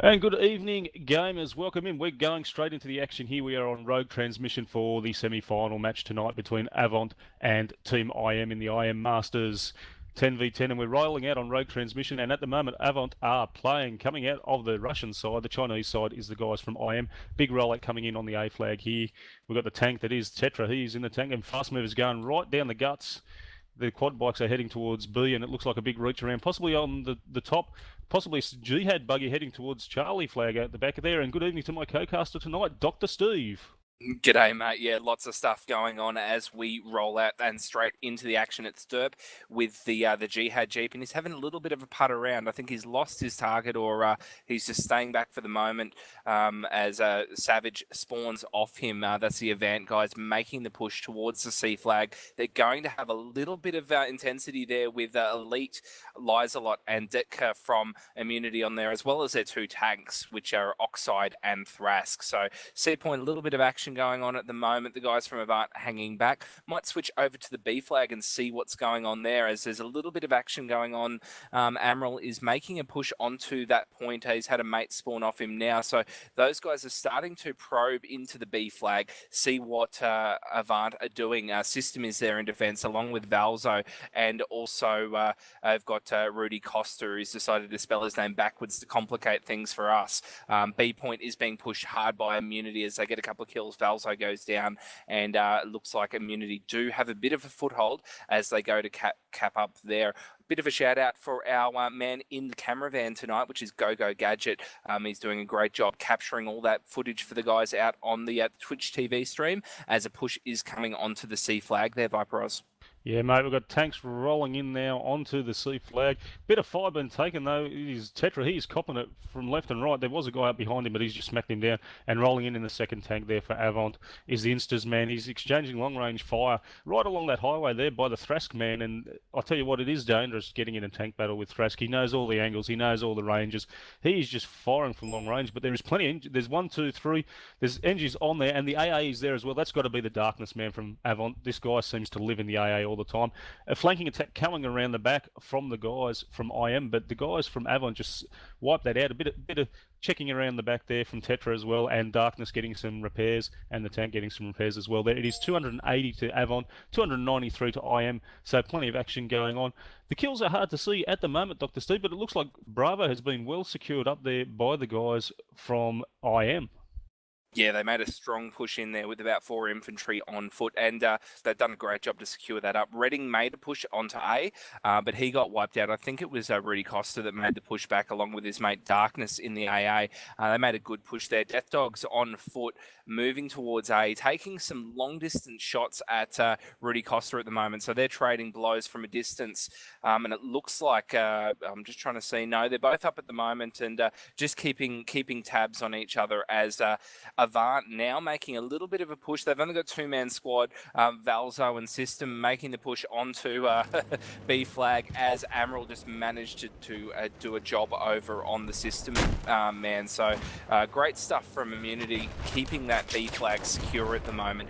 And good evening, gamers. Welcome in. We're going straight into the action here. We are on Rogue Transmission for the semi-final match tonight between Avant and Team IM in the IM Masters 10v10, and we're rolling out on Rogue Transmission. And at the moment, Avant are playing. Coming out of the Russian side, the Chinese side is the guys from IM. Big rollout coming in on the A flag here. We've got the tank that is Tetra. He's in the tank, and Fast Mover's going right down the guts. The quad bikes are heading towards B, and it looks like a big reach around, possibly on the top, possibly Jihad buggy heading towards Charlie flag out the back of there. And good evening to my co-caster tonight, Dr. Steve. G'day, mate. Yeah, lots of stuff going on as we roll out and straight into the action at Stirp with the Jihad Jeep, and he's having a little bit of a putt around. I think he's lost his target, or he's just staying back for the moment as Savage spawns off him. That's the Avant guys making the push towards the C flag. They're going to have a little bit of intensity there with Elite, Lizelot, and Ditka from Immunity on there, as well as their two tanks, which are Oxide and Thrask. So, C point, a little bit of action going on at the moment. The guys from Avant hanging back. Might switch over to the B flag and see what's going on there, as there's a little bit of action going on. Amral is making a push onto that point. He's had a mate spawn off him now, so those guys are starting to probe into the B flag, see what Avant are doing. System is there in defense along with Valzo, and also I've got Rudy Costa, who's decided to spell his name backwards to complicate things for us. B point is being pushed hard by Immunity as they get a couple of kills. Valzo goes down, and it looks like Immunity do have a bit of a foothold as they go to cap up there. Bit of a shout out for our man in the camera van tonight, which is GoGoGadget. He's doing a great job capturing all that footage for the guys out on the Twitch TV stream as a push is coming onto the C flag there, VyperAus. Yeah, mate, we've got tanks rolling in now onto the C flag. Bit of fire been taken, though. He's Tetra, he's copping it from left and right. There was a guy up behind him, but he's just smacked him down. And rolling in the second tank there for Avant is the Instas man. He's exchanging long-range fire right along that highway there by the Thrask man. And I'll tell you what, it is dangerous getting in a tank battle with Thrask. He knows all the angles. He knows all the ranges. He's just firing from long range, but there is plenty. There's 1, 2, 3. There's NGs on there, and the AA is there as well. That's got to be the Darkness man from Avant. This guy seems to live in the AA all the time. A flanking attack coming around the back from the guys from IM, but the guys from Avant just wiped that out. A bit of checking around the back there from Tetra as well, and Darkness getting some repairs, and the tank getting some repairs as well. There it is, 280 to Avant, 293 to IM, so plenty of action going on. The kills are hard to see at the moment, Dr. Steve, but it looks like Bravo has been well secured up there by the guys from IM. Yeah, they made a strong push in there with about 4 infantry on foot, and they've done a great job to secure that up. Reading made a push onto A, but he got wiped out. I think it was Rudy Costa that made the push back along with his mate Darkness in the AA. They made a good push there. Death Dogs on foot, moving towards A, taking some long-distance shots at Rudy Costa at the moment. So they're trading blows from a distance, and it looks like, I'm just trying to see, no, they're both up at the moment, and just keeping tabs on each other as Avant now making a little bit of a push. They've only got 2-man squad, Valzo and System making the push onto B flag as Amral just managed to do a job over on the System man. So great stuff from Immunity, keeping that B flag secure at the moment.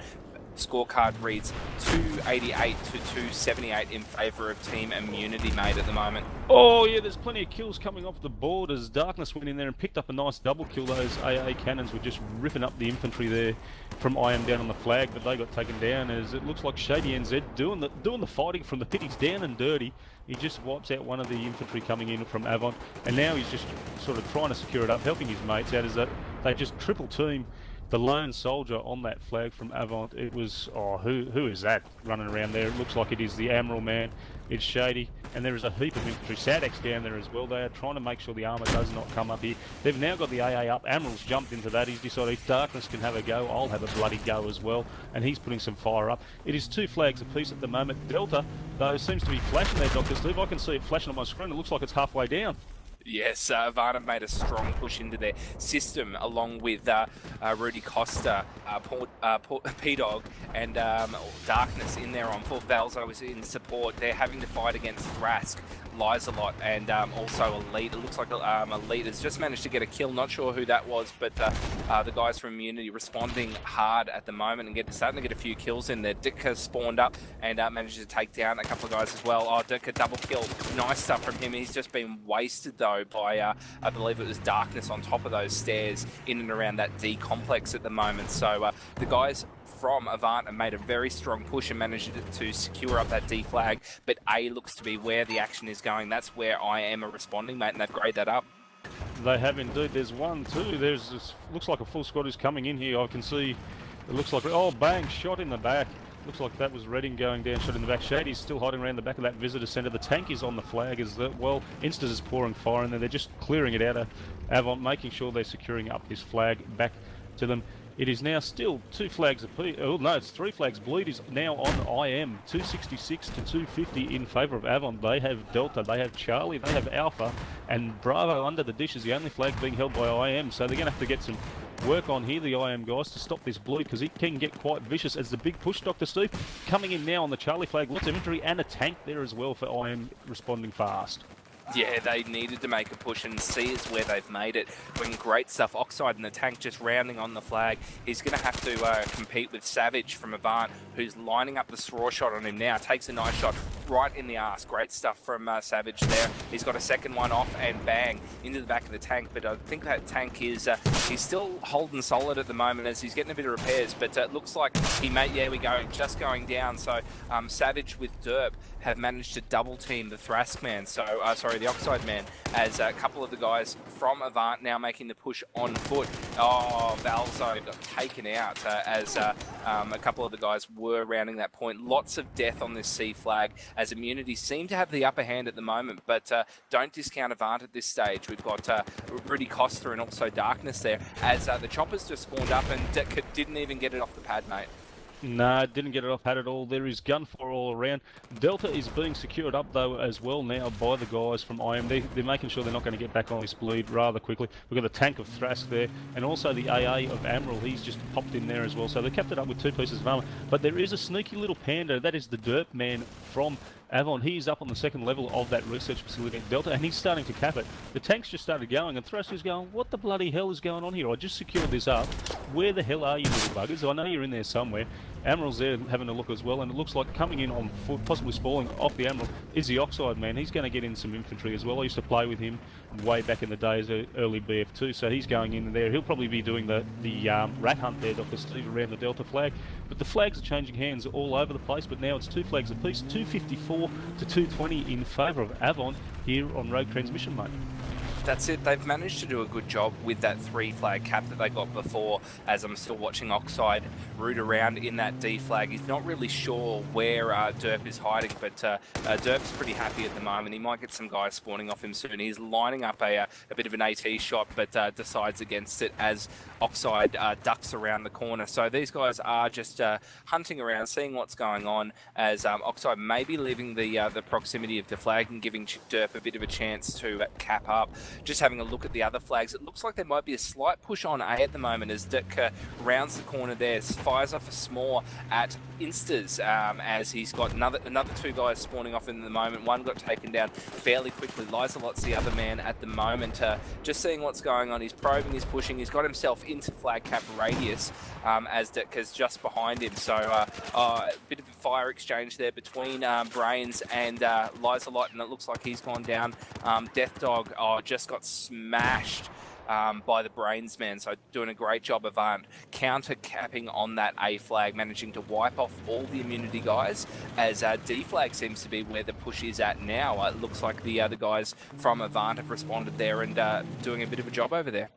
Scorecard reads 288 to 278 in favour of Team Immunity, mate, at the moment. Oh, yeah, there's plenty of kills coming off the board as Darkness went in there and picked up a nice double kill. Those AA cannons were just ripping up the infantry there from IM down on the flag, but they got taken down as it looks like Shady NZ doing the fighting from the pit. He's down and dirty. He just wipes out one of the infantry coming in from Avant, and now he's just sort of trying to secure it up, helping his mates out as they just triple team the lone soldier on that flag from Avant. It was, who is that running around there? It looks like it is the Amral man. It's Shady, and there is a heap of infantry. Sadek's down there as well. They are trying to make sure the armour does not come up here. They've now got the AA up. Amral's jumped into that. He's decided if Darkness can have a go, I'll have a bloody go as well. And he's putting some fire up. It is 2 flags apiece at the moment. Delta, though, seems to be flashing there, Dr. Steve. I can see it flashing on my screen. It looks like it's halfway down. Yes, Avant have made a strong push into their system along with Rudy Costa, P-Dog, and Darkness in there on foot. Valzo is in support. They're having to fight against Thrask, Lizelot, and also Elite. It looks like Elite has just managed to get a kill. Not sure who that was, but the guys from Immunity responding hard at the moment and starting to get a few kills in there. Ditka spawned up and managed to take down a couple of guys as well. Oh, Ditka double kill. Nice stuff from him. He's just been wasted though though by, I believe it was Darkness on top of those stairs in and around that D complex at the moment. So the guys from Avant have made a very strong push and managed to secure up that D flag, but A looks to be where the action is going. That's where I am responding, mate, and they've graded that up. They have indeed. There's one, two. There's this, looks like a full squad is coming in here. I can see, it looks like, oh, bang, shot in the back. Looks like that was Redding going down, shot in the back. Shady's still hiding around the back of that visitor centre. The tank is on the flag as well. Instas is pouring fire in there. They're just clearing it out of Avant, making sure they're securing up this flag back to them. It is now still 2 flags apiece. Oh no, it's 3 flags. Bleed is now on IM, 266 to 250 in favour of Avant. They have Delta, they have Charlie, they have Alpha, and Bravo under the dish is the only flag being held by IM. So they're going to have to get some work on here, the IM guys, to stop this bleed, because it can get quite vicious as the big push, Dr. Steve, coming in now on the Charlie flag. Lots of infantry and a tank there as well for IM responding fast. Yeah, they needed to make a push, and C is where they've made it. Doing great stuff. Oxide in the tank just rounding on the flag. He's going to have to compete with Savage from Avant, who's lining up the straw shot on him now. Takes a nice shot right in the arse. Great stuff from Savage there. He's got a second one off and bang into the back of the tank, but I think that tank is he's still holding solid at the moment as he's getting a bit of repairs, but it looks like he may, yeah, we go, just going down. So Savage with Derp have managed to double team the Thrask man, so sorry, the Oxide man, as a couple of the guys from Avant now making the push on foot. Oh, Valzo got taken out as a couple of the guys were rounding that point. Lots of death on this C flag as Immunity seem to have the upper hand at the moment, but don't discount Avant at this stage. We've got Rudy Costa and also Darkness there as the choppers just spawned up and didn't even get it off the pad, mate. No, didn't get it off pad at all. There is gunfire all around. Delta is being secured up though as well now by the guys from IM. They're making sure they're not going to get back on this bleed rather quickly. We've got the tank of Thrask there, and also the AA of Admiral. He's just popped in there as well. So they kept it up with 2 pieces of armour. But there is a sneaky little panda. That is the Derp man from Avant. He's up on the 2nd level of that research facility at Delta, and he's starting to cap it. The tank's just started going, and Thrask is going, what the bloody hell is going on here? I just secured this up. Where the hell are you, little buggers? I know you're in there somewhere. Admiral's there having a look as well, and it looks like coming in on foot, possibly spalling off the Admiral, is the Oxide man. He's going to get in some infantry as well. I used to play with him way back in the days, early BF2, so he's going in there. He'll probably be doing the rat hunt there, Dr. Steve, around the Delta flag. But the flags are changing hands all over the place, but now it's 2 flags apiece, 254 to 220 in favour of Avant here on Rogue Transmission, mate. That's it. They've managed to do a good job with that 3 flag cap that they got before, as I'm still watching Oxide root around in that D flag. He's not really sure where Derp is hiding, but Derp's pretty happy at the moment. He might get some guys spawning off him soon. He's lining up a bit of an AT shot, but decides against it as Oxide ducks around the corner. So these guys are just hunting around, seeing what's going on, as Oxide may be leaving the proximity of the flag and giving Derp a bit of a chance to cap up. Just having a look at the other flags, it looks like there might be a slight push on A at the moment as Dick rounds the corner there, fires off a s'more at Instas as he's got another 2 guys spawning off in the moment. One got taken down fairly quickly. Lizelot's the other man at the moment. Just seeing what's going on. He's probing, he's pushing, he's got himself into flag cap radius as Dick is just behind him. So a bit of a fire exchange there between Brains and Lizelot, and it looks like he's gone down. Death Dog just got smashed by the Brains man, so doing a great job of counter capping on that A flag, managing to wipe off all the immunity guys, as D flag seems to be where the push is at now. It looks like the other guys from Avant have responded there and doing a bit of a job over there.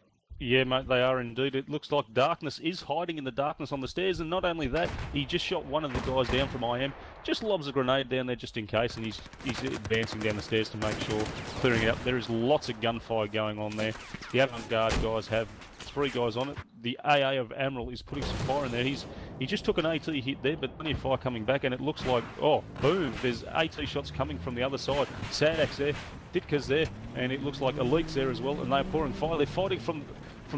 Yeah, mate, they are indeed. It looks like Darkness is hiding in the darkness on the stairs, and not only that, he just shot one of the guys down from IM, just lobs a grenade down there just in case, and he's advancing down the stairs to make sure, clearing it up. There is lots of gunfire going on there. The Avant Guard guys have 3 guys on it. The AA of Admiral is putting some fire in there. He just took an AT hit there, but plenty of fire coming back, and it looks like, oh, boom, there's AT shots coming from the other side. Sadak's there, Ditka's there, and it looks like Elite's there as well, and they're pouring fire. They're fighting from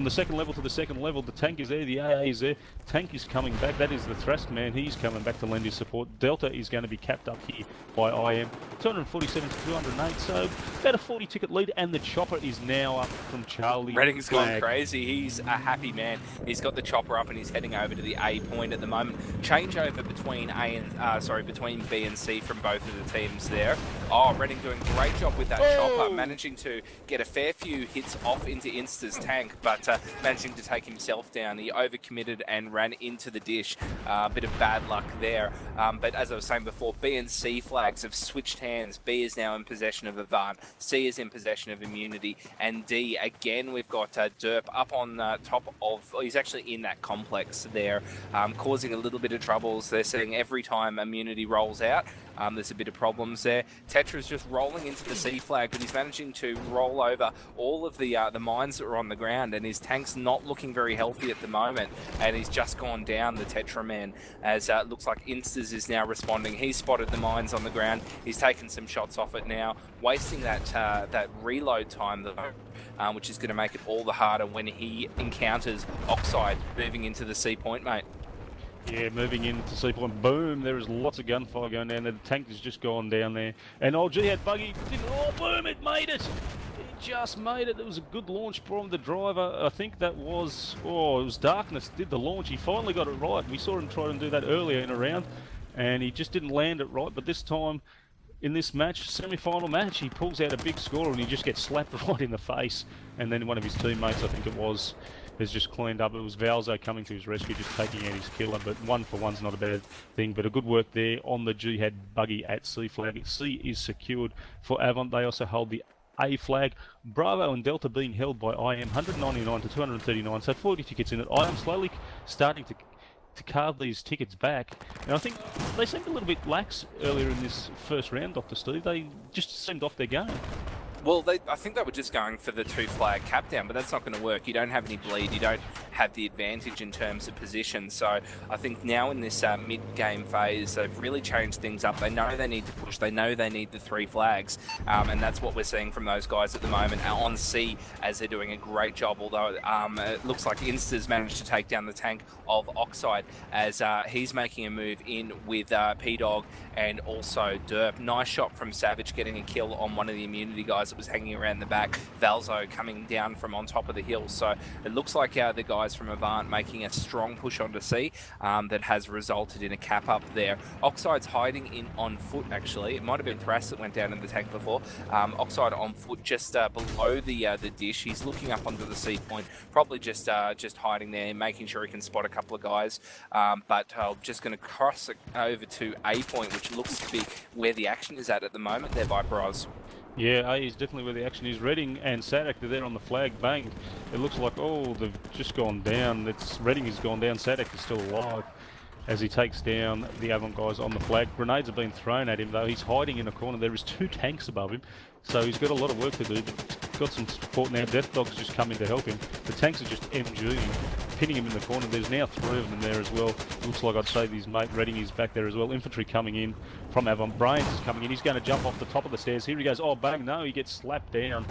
the 2nd level to the 2nd level. The tank is there, the AA is there. Tank is coming back. That is the Thrask man. He's coming back to lend his support. Delta is going to be capped up here by IM. 247 to 208, so about a 40 ticket lead, and the chopper is now up from Charlie. Redding's gone crazy. He's a happy man. He's got the chopper up and he's heading over to the A point at the moment. changeover between between B and C from both of the teams there. Oh, Redding doing a great job with that chopper, managing to get a fair few hits off into Insta's tank, but managing to take himself down. He overcommitted and ran into the dish. A bit of bad luck there. But as I was saying before, B and C flags have switched hands. B is now in possession of Avant. C is in possession of Immunity. And D, again, we've got Derp up on top of... he's actually in that complex there, causing a little bit of troubles. They're saying every time Immunity rolls out, there's a bit of problems there. Tetra's just rolling into the C flag, but he's managing to roll over all of the mines that are on the ground, and his tank's not looking very healthy at the moment, and he's just gone down, the Tetra man, as it looks like Instas is now responding. He's spotted the mines on the ground. He's taken some shots off it now, wasting that reload time though, which is going to make it all the harder when he encounters Oxide moving into the C point, mate. Yeah, moving into C point. Boom, there is lots of gunfire going down there. The tank has just gone down there. And old Jihad Buggy, boom, it made it. It just made it. It was a good launch from the driver. I think that was, it was Darkness did the launch. He finally got it right. We saw him try and do that earlier in a round, and he just didn't land it right. But this time, in this match, semi-final match, he pulls out a big score and he just gets slapped right in the face. And then one of his teammates, I think it was, has just cleaned up. It was Valzo coming to his rescue, just taking out his killer, but 1 for 1's not a bad thing. But a good work there on the Jihad Buggy at C flag. C is secured for Avant. They also hold the A flag. Bravo and Delta being held by IM, 199 to 239, so 40 tickets in it. IM slowly starting to carve these tickets back. And I think they seemed a little bit lax earlier in this first round, Dr. Steve. They just seemed off their game. Well, I think they were just going for the 2-flag cap down, but that's not going to work. You don't have any bleed. You don't have the advantage in terms of position. So I think now in this mid-game phase, they've really changed things up. They know they need to push. They know they need the 3 flags. And that's what we're seeing from those guys at the moment on C, as they're doing a great job. Although it looks like Insta's managed to take down the tank of Oxide, as he's making a move in with P-Dog and also Derp. Nice shot from Savage, getting a kill on one of the Immunity guys that was hanging around the back. Valzo coming down from on top of the hill. So it looks like the guys from Avant making a strong push onto C that has resulted in a cap up there. Oxide's hiding in on foot, actually. It might have been Thras that went down in the tank before. Oxide on foot just below the dish. He's looking up onto the C point, probably just hiding there, making sure he can spot a couple of guys. But just going to cross it over to A point, which looks to be where the action is at the moment. They're VyperAus. Yeah, A is definitely where the action is. Redding and Sadak are there on the flag. Bang. It looks like, they've just gone down. Redding has gone down. Sadak is still alive as he takes down the Avant guys on the flag. Grenades have been thrown at him, though. He's hiding in a corner. There is 2 tanks above him, so he's got a lot of work to do. But got some support now. Death Dog's just come in to help him. The tanks are just MGing, pinning him in the corner. There's now 3 of them there as well. Looks like I'd say his mate Redding is back there as well. Infantry coming in from Avant. Brains is coming in. He's going to jump off the top of the stairs. Here he goes. Oh, bang. No, he gets slapped down.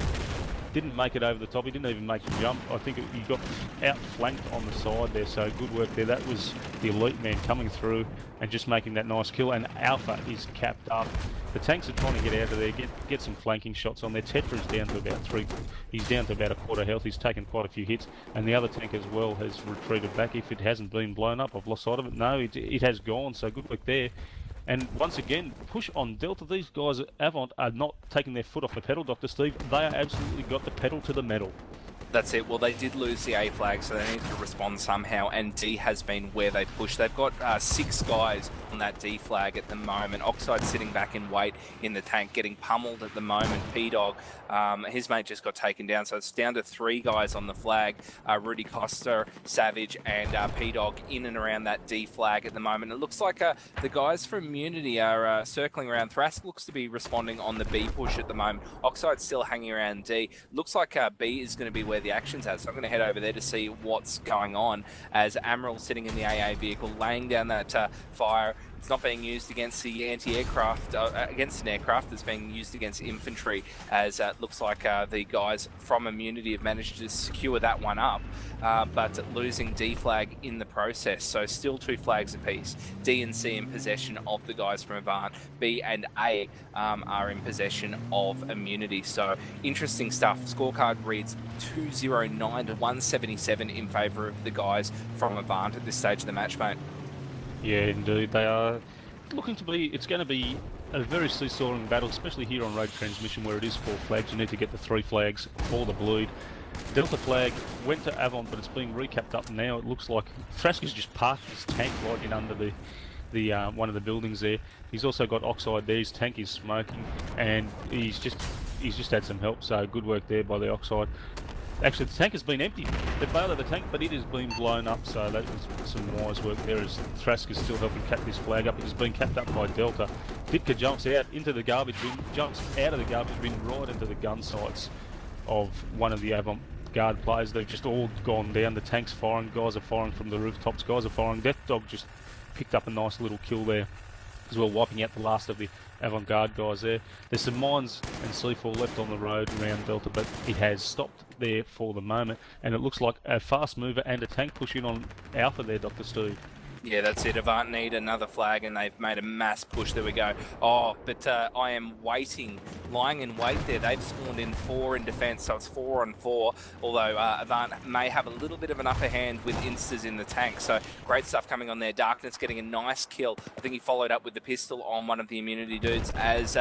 Didn't make it over the top. He didn't even make the jump. I think he got outflanked on the side there, so good work there. That was the elite man coming through and just making that nice kill. And Alpha is capped up. The tanks are trying to get out of there, get some flanking shots on there. Tetra is down to about 3. He's down to about a quarter health. He's taken quite a few hits, and the other tank as well has retreated back. If it hasn't been blown up, I've lost sight of it. No, it has gone. So good work there. And once again, push on Delta. These guys at Avant are not taking their foot off the pedal, Dr. Steve. They are absolutely got the pedal to the metal. That's it. Well, they did lose the A flag, so they need to respond somehow, and D has been where they've pushed. They've got 6 guys on that D flag at the moment. Oxide sitting back in wait in the tank, getting pummeled at the moment. P-Dog, his mate just got taken down, so it's down to 3 guys on the flag. Rudy Costa, Savage, and P-Dog in and around that D flag at the moment. It looks like the guys from Immunity are circling around. Thrask looks to be responding on the B push at the moment. Oxide's still hanging around D. Looks like B is going to be where the action's at, so I'm going to head over there to see what's going on, as Amaral sitting in the AA vehicle laying down that fire. It's not being used against the anti-aircraft, against an aircraft. It's being used against infantry, as it looks like the guys from Immunity have managed to secure that one up, but losing D flag in the process. So still 2 flags apiece. D and C in possession of the guys from Avant. B and A are in possession of Immunity. So interesting stuff. Scorecard reads 209 to 177 in favour of the guys from Avant at this stage of the match, mate. Yeah, indeed. They are looking to be, it's going to be a very seesawing battle, especially here on road transmission where it is 4 flags. You need to get the 3 flags for the bleed. Delta flag went to Avant, but it's being recapped up now. It looks like Thrask has just parked his tank right in under the one of the buildings there. He's also got Oxide there. His tank is smoking, and he's just had some help. So good work there by the Oxide. Actually, the tank has been empty. They bailed out the tank, but it has been blown up. So that was some wise work there. As Thrask is still helping cap this flag up. It has been capped up by Delta. Ditka jumps out into the garbage bin, jumps out of the garbage bin right into the gun sights of one of the avant-garde players. They've just all gone down. The tank's firing, guys are firing from the rooftops, guys are firing. Death Dog just picked up a nice little kill there as well, wiping out the last of the avant-garde guys there. There's some mines and C4 left on the road around Delta, but it has stopped there for the moment, and it looks like a fast mover and a tank push in on Alpha there, Dr. Steve. Yeah, that's it. Avant need another flag, and they've made a mass push. There we go. Oh, but I am waiting, lying in wait there. They've spawned in 4 in defense, so it's 4 on 4. Although Avant may have a little bit of an upper hand with instas in the tank. So great stuff coming on there. Darkness getting a nice kill. I think he followed up with the pistol on one of the immunity dudes as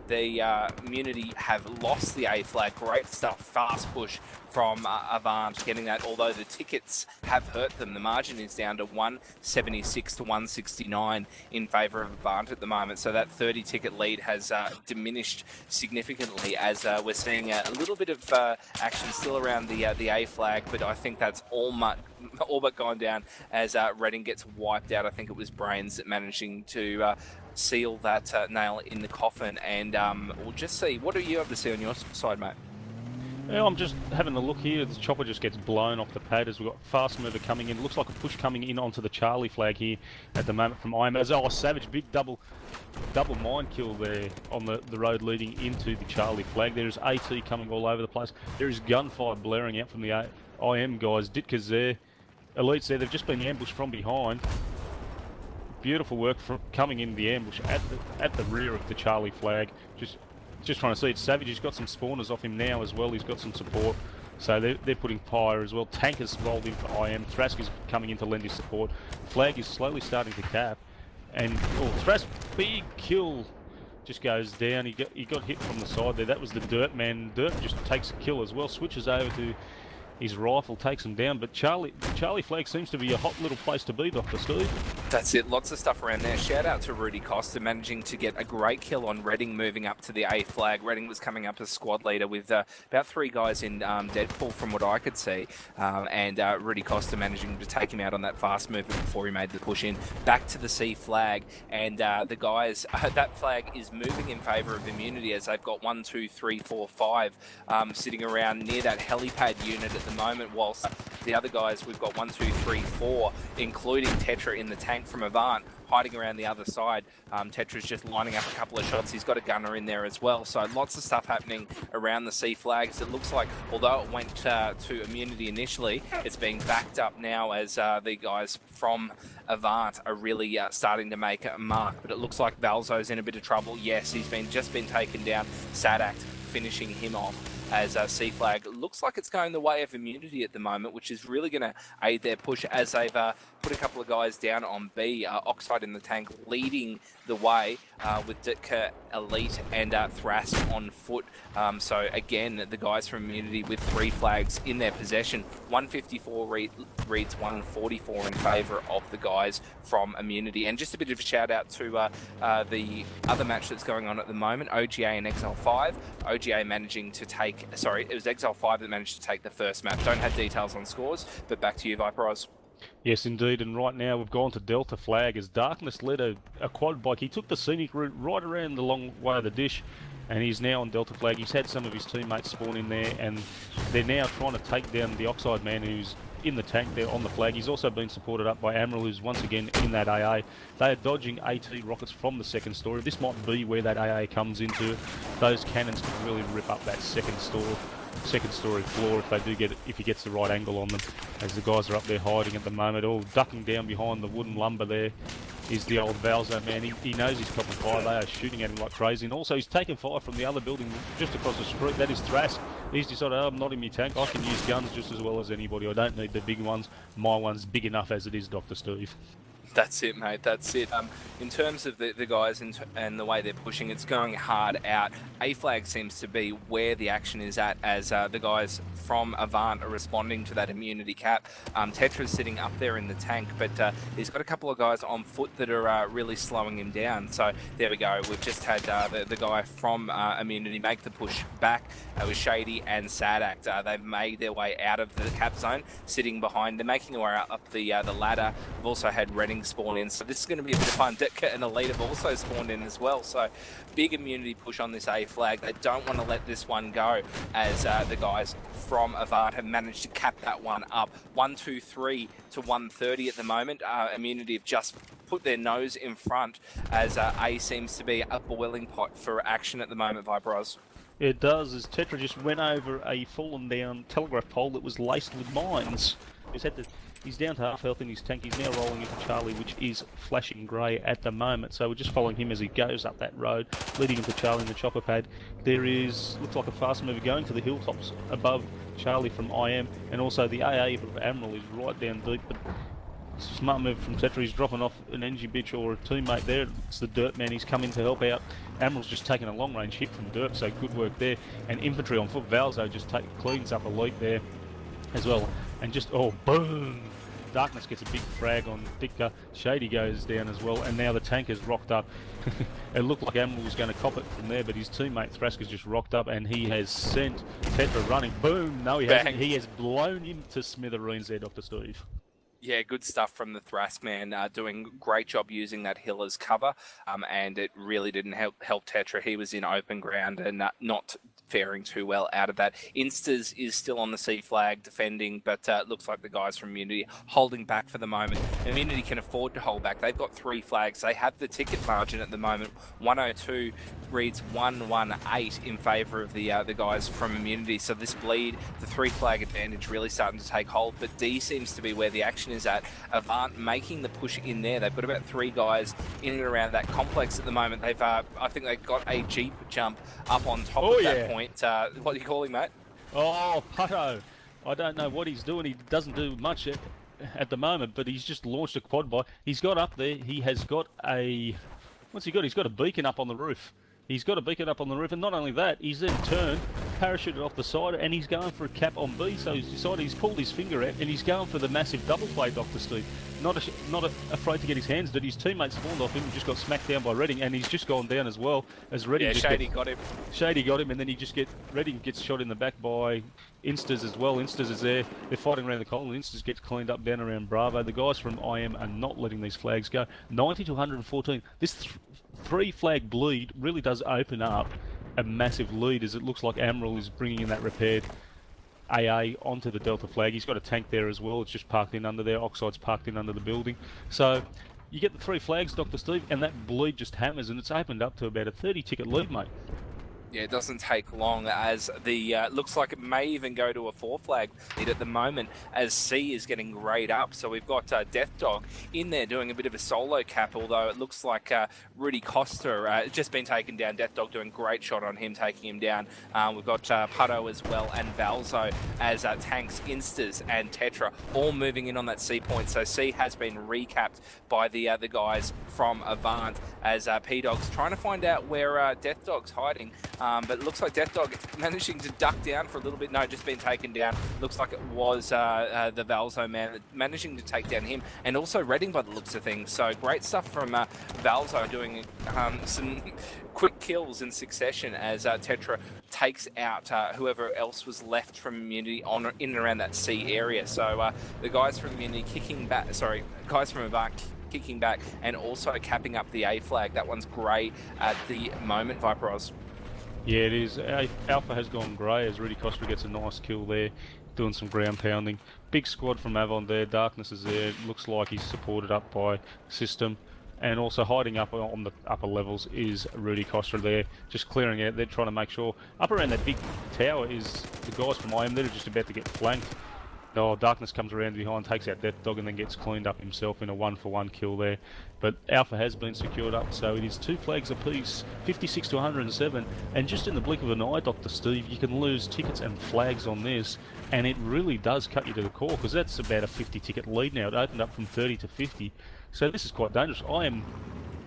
the immunity have lost the A flag. Great stuff. Fast push from Avant getting that, although the tickets have hurt them. The margin is down to 176 to 169 in favour of Avant at the moment, so that 30 ticket lead has diminished significantly as we're seeing a little bit of action still around the A flag, but I think that's all but gone down as Reading gets wiped out. I think it was Brains managing to seal that nail in the coffin, and we'll just see. What do you have to see on your side, mate? Yeah, I'm just having a look here. The chopper just gets blown off the pad as we've got fast mover coming in. Looks like a push coming in onto the Charlie flag here at the moment from IM. Oh, Savage, big double mine kill there on the road leading into the Charlie flag. There is AT coming all over the place. There is gunfire blaring out from the IM guys. Ditka's there. Elite's there. They've just been ambushed from behind. Beautiful work from coming in the ambush at the rear of the Charlie flag. Just trying to see it. Savage, he's got some spawners off him now as well. He's got some support. So they're putting fire as well. Tank has rolled in for IM. Thrask is coming in to lend his support. Flag is slowly starting to cap. And Thrask, big kill, just goes down. He got hit from the side there. That was the Dirt man. Dirt just takes a kill as well. Switches over to his rifle, takes him down. But Charlie flag seems to be a hot little place to be, Dr. Steve. That's it, lots of stuff around there. Shout out to Rudy Costa managing to get a great kill on Reading moving up to the A flag. Reading was coming up as squad leader with about 3 guys in Deadpool from what I could see, and Rudy Costa managing to take him out on that fast movement before he made the push in. Back to the C flag, and the guys, that flag is moving in favour of immunity as they've got 1, 2, 3, 4, 5 sitting around near that helipad unit at the moment, whilst the other guys, we've got 1, 2, 3, 4, including Tetra in the tank from Avant, hiding around the other side. Tetra's just lining up a couple of shots. He's got a gunner in there as well. So lots of stuff happening around the C flags. It looks like, although it went to immunity initially, it's being backed up now as the guys from Avant are really starting to make a mark. But it looks like Valzo's in a bit of trouble. Yes, he's just been taken down. Sadact finishing him off as C flag looks like it's going the way of immunity at the moment, which is really going to aid their push as they've put a couple of guys down on B. Oxide in the tank leading the way with Ditka, Elite and Thrask on foot. So again, the guys from immunity with 3 flags in their possession. 154 reads 144 in favour of the guys from immunity. And just a bit of a shout out to the other match that's going on at the moment, OGA and XL5. OGA managing to take, sorry, it was XL5 that managed to take the first map. Don't have details on scores, but back to you, VyperAus. Yes, indeed, and right now we've gone to Delta flag as Darkness led a quad bike. He took the scenic route right around the long way of the dish, and he's now on Delta flag. He's had some of his teammates spawn in there, and they're now trying to take down the Oxide man who's in the tank there on the flag. He's also been supported up by Amaral, who's once again in that AA. They are dodging AT rockets from the second story. This might be where that AA comes into. Those cannons can really rip up that second story floor if he gets the right angle on them, as the guys are up there hiding at the moment, all ducking down behind the wooden lumber. There is the old Valzo man. He knows he's copping fire. They are shooting at him like crazy, and also he's taking fire from the other building just across the street. That is Thrask. He's decided, oh, I'm not in my tank, I can use guns just as well as anybody. I don't need the big ones. My one's big enough as it is, Dr. Steve. That's it, mate. That's it. In terms of the guys and the way they're pushing, it's going hard out. A flag seems to be where the action is at, as the guys from Avant are responding to that immunity cap. Tetra's sitting up there in the tank, but he's got a couple of guys on foot that are really slowing him down. So there we go. We've just had the guy from immunity make the push back. It was Shady and Sadak. They've made their way out of the cap zone, sitting behind. They're making their way up the ladder. We've also had Reading spawn in, so this is going to be a bit of fun. Ditka and Elite have also spawned in as well, so big immunity push on this A flag. They don't want to let this one go, as the guys from Avant have managed to cap that one up. 123 to 130 at the moment. Immunity have just put their nose in front, as A seems to be a boiling pot for action at the moment, VyperAus. It does, as Tetra just went over a fallen down telegraph pole that was laced with mines. He's down to half health in his tank. He's now rolling into Charlie, which is flashing grey at the moment. So we're just following him as he goes up that road, leading into Charlie in the chopper pad. There is, looks like a fast mover going to the hilltops above Charlie from IM, and also the AA of Admiral is right down deep. But smart move from Tetra. He's dropping off an energy bitch or a teammate there. It's the Dirt Man. He's come in to help out. Admiral's just taken a long range hit from Dirt, so good work there. And infantry on foot. Valzo just cleans up a leap there as well. And just, oh, boom! Darkness gets a big frag on Ditka. Shady goes down as well, and now the tank has rocked up. It looked like Admiral was going to cop it from there, but his teammate Thrasker's just rocked up, and he has sent Tetra running. Boom! No, he hasn't. He has blown him to smithereens there, Dr. Steve. Yeah, good stuff from the Thrask man, doing a great job using that hill as cover, and it really didn't help Tetra. He was in open ground and not faring too well out of that. Instas is still on the C flag defending, but looks like the guys from Immunity holding back for the moment. Immunity can afford to hold back. They've got 3 flags. They have the ticket margin at the moment. 102 reads 118 in favour of the guys from Immunity. So this bleed, the 3 flag advantage really starting to take hold, but D seems to be where the action is at. Avant making the push in there. They've got about 3 guys in and around that complex at the moment. They've, I think they've got a Jeep jump up on top of that point. What do you call him, mate? Oh, Putto. I don't know what he's doing. He doesn't do much at the moment, but he's just launched a quad by. He's got up there. He has got a... What's he got? He's got a beacon up on the roof. He's got a beacon up on the roof, and not only that, he's then turned, parachuted off the side, and he's going for a cap on B. So he's decided, he's pulled his finger out, and he's going for the massive double play, Dr. Steve. Not afraid to get his hands dirty. His teammates spawned off him and just got smacked down by Reading, and he's just gone down as well as Reading. Yeah, Shady got him. Shady got him, and then Reading gets shot in the back by Instas as well. Instas is there. They're fighting around the column. Instas gets cleaned up down around Bravo. The guys from IM are not letting these flags go. 90 to 114. This 3 flag bleed really does open up a massive lead, as it looks like Admiral is bringing in that repaired AA onto the Delta flag. He's got a tank there as well. It's just parked in under there. Oxide's parked in under the building. So you get the 3 flags, Dr. Steve, and that bleed just hammers, and it's opened up to about a 30 ticket lead, mate. Yeah, it doesn't take long, as the looks like it may even go to a 4 flag lead at the moment, as C is getting grayed up. So we've got Death Dog in there doing a bit of a solo cap, although it looks like Rudy Costa just been taken down. Death Dog doing a great shot on him, taking him down. We've got Putto as well, and Valzo as tanks, Instas and Tetra all moving in on that C point. So C has been recapped by the guys from Avant, as P-Dog's trying to find out where Death Dog's hiding. But it looks like Death Dog managing to duck down for a little bit. No, just been taken down. Looks like it was the Valzo man managing to take down him, and also Reading by the looks of things. So great stuff from Valzo, doing some quick kills in succession, as Tetra takes out whoever else was left from Immunity in and around that C area. So the guys from Immunity guys from Avant kicking back and also capping up the A flag. That one's grey at the moment, VyperAus. Yeah, it is. Alpha has gone grey, as Rudy Costa gets a nice kill there, doing some ground pounding. Big squad from Avant there. Darkness is there. Looks like he's supported up by System. And also hiding up on the upper levels is Rudy Costa there, just clearing out. They're trying to make sure up around that big tower is the guys from IM. They're just about to get flanked. Oh, Darkness comes around behind, takes out Death Dog, and then gets cleaned up himself in a 1-for-1 kill there. But Alpha has been secured up, so it is 2 flags apiece, 56 to 107. And just in the blink of an eye, Dr. Steve, you can lose tickets and flags on this, and it really does cut you to the core, because that's about a 50-ticket lead now. It opened up from 30 to 50, so this is quite dangerous.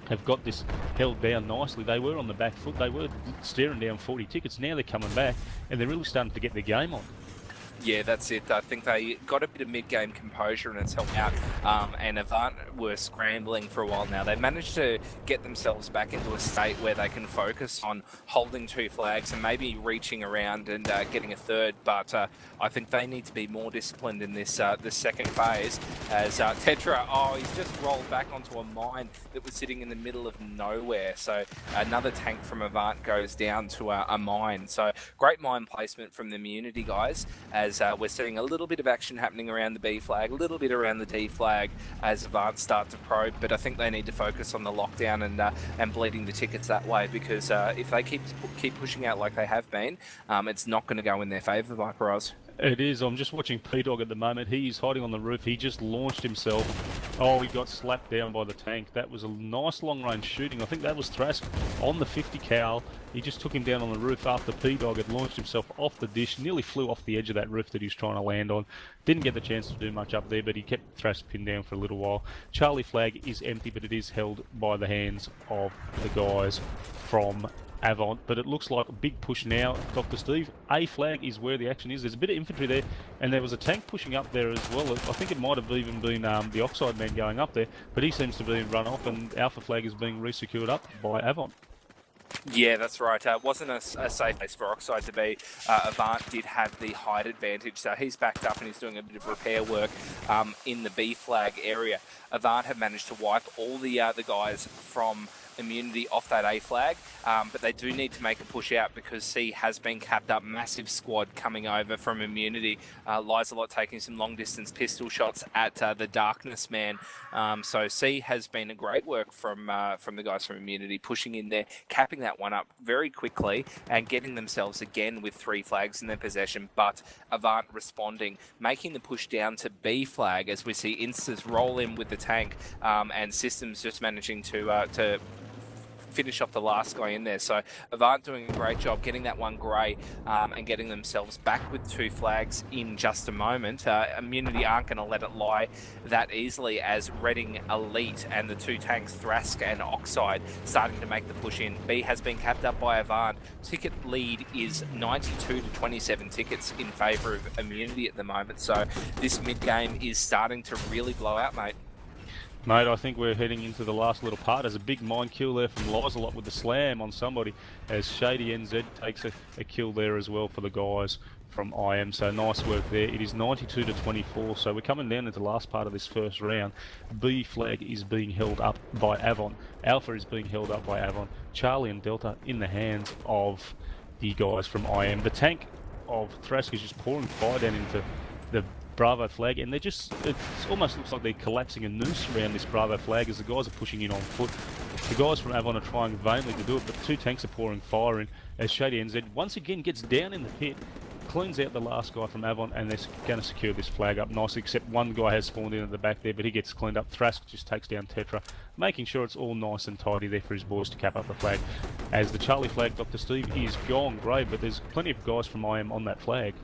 Have got this held down nicely. They were on the back foot. They were staring down 40 tickets. Now they're coming back, and they're really starting to get their game on. Yeah, that's it. I think they got a bit of mid-game composure and it's helped out. And Avant were scrambling for a while now. They managed to get themselves back into a state where they can focus on holding 2 flags and maybe reaching around and getting a third. But I think they need to be more disciplined in this second phase. As Tetra, he's just rolled back onto a mine that was sitting in the middle of nowhere. So another tank from Avant goes down to a mine. So great mine placement from the Immunity guys. As we're seeing a little bit of action happening around the B flag, a little bit around the D flag as Avant start to probe, but I think they need to focus on the lockdown and bleeding the tickets that way, because if they keep pushing out like they have been, it's not going to go in their favour, VyperAus. It is. I'm just watching P-Dog at the moment. He's hiding on the roof. He just launched himself. Oh, he got slapped down by the tank. That was a nice long-range shooting. I think that was Thrask on the 50 cal. He just took him down on the roof after P-Dog had launched himself off the dish. Nearly flew off the edge of that roof that he was trying to land on. Didn't get the chance to do much up there, but he kept Thrask pinned down for a little while. Charlie flag is empty, but it is held by the hands of the guys from Avant, but it looks like a big push now, Dr. Steve. A flag is where the action is. There's a bit of infantry there, and there was a tank pushing up there as well. I think it might have even been the Oxide man going up there, but he seems to be run off, and Alpha flag is being resecured up by Avant. Yeah, that's right. It wasn't a safe place for Oxide to be. Avant did have the height advantage, so he's backed up and he's doing a bit of repair work in the B flag area. Avant have managed to wipe all the guys from Immunity off that A flag, but they do need to make a push out because C has been capped up. Massive squad coming over from Immunity. Lizelot taking some long distance pistol shots at the Darkness man. So C has been a great work from the guys from Immunity, pushing in there, capping that one up very quickly and getting themselves again with 3 flags in their possession. But Avant responding, making the push down to B flag as we see Instas roll in with the tank, and Systems just managing to finish off the last guy in there. So Avant doing a great job getting that one grey and getting themselves back with 2 flags in just a moment. Immunity aren't going to let it lie that easily, as Reading Elite and the 2 tanks Thrask and Oxide starting to make the push in. B has been capped up by Avant. Ticket lead is 92 to 27 tickets in favour of Immunity at the moment. So this mid game is starting to really blow out, mate. Mate, I think we're heading into the last little part. There's a big mine kill there from Lizelot with the slam on somebody, as Shady NZ takes a kill there as well for the guys from IM. So nice work there. It is 92 to 24, so we're coming down into the last part of this first round. B flag is being held up by Avant. Alpha is being held up by Avant. Charlie and Delta in the hands of the guys from IM. The tank of Thrask is just pouring fire down into the Bravo flag, and it almost looks like they're collapsing a noose around this Bravo flag as the guys are pushing in on foot. The guys from Avant are trying vainly to do it, but 2 tanks are pouring fire in as Shady NZ once again gets down in the pit, cleans out the last guy from Avant, and they're going to secure this flag up nicely, except one guy has spawned in at the back there, but he gets cleaned up. Thrask just takes down Tetra, making sure it's all nice and tidy there for his boys to cap up the flag. As the Charlie flag, Dr. Steve, is gone grey, but there's plenty of guys from IM on that flag.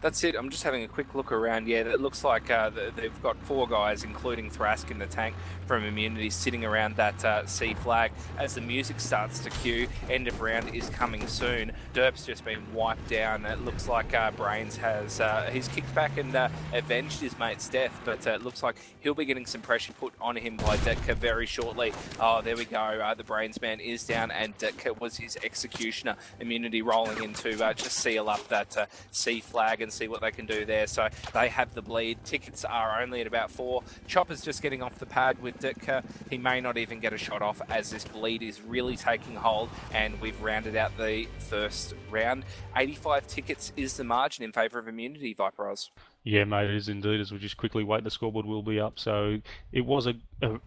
That's it. I'm just having a quick look around. Yeah, it looks like they've got 4 guys, including Thrask in the tank from Immunity, sitting around that C flag. As the music starts to cue, end of round is coming soon. Derp's just been wiped down. It looks like Brains has he's kicked back and avenged his mate's death, but it looks like he'll be getting some pressure put on him by Detka very shortly. Oh, there we go. The Brains man is down, and Detka was his executioner. Immunity rolling in to just seal up that C flag and see what they can do there. So they have the bleed. Tickets are only at about 4. Chopper's just getting off the pad with Ditka. He may not even get a shot off as this bleed is really taking hold, and we've rounded out the first round. 85 tickets is the margin in favour of Immunity, VyperAus. Yeah, mate, it is indeed. As we just quickly wait, the scoreboard will be up. So it was a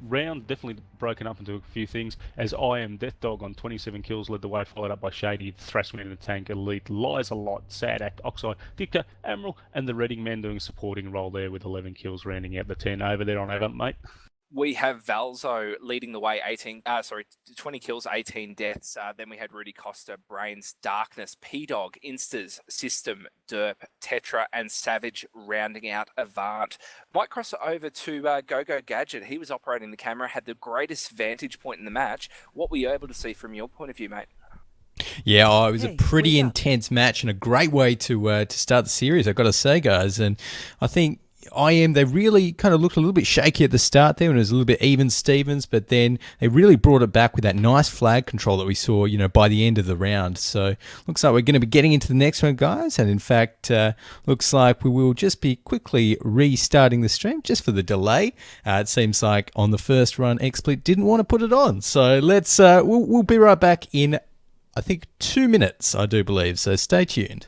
round definitely broken up into a few things. As I am Death Dog on 27 kills led the way, followed up by Shady, Thrasman in the tank, Elite, Lies a Lot, Sad Act, Oxide, Dictator, Admiral, and the Reading Man doing a supporting role there with 11 kills, rounding out the 10 over there on Avant, mate. We have Valzo leading the way, 20 kills, 18 deaths. Then we had Rudy Costa, Brains, Darkness, P-Dog, Instas, System, Derp, Tetra, and Savage rounding out Avant. Might cross it over to GoGoGadget. He was operating the camera, had the greatest vantage point in the match. What were you able to see from your point of view, mate? Yeah, it was a pretty intense match and a great way to start the series, I've got to say, guys. And I think they really kind of looked a little bit shaky at the start there, and it was a little bit even Stevens, but then they really brought it back with that nice flag control that we saw, by the end of the round. So looks like we're going to be getting into the next one, guys, and in fact, looks like we will just be quickly restarting the stream just for the delay. It seems like on the first run, XSplit didn't want to put it on, so let's we'll be right back in, I think, 2 minutes, I do believe. So stay tuned.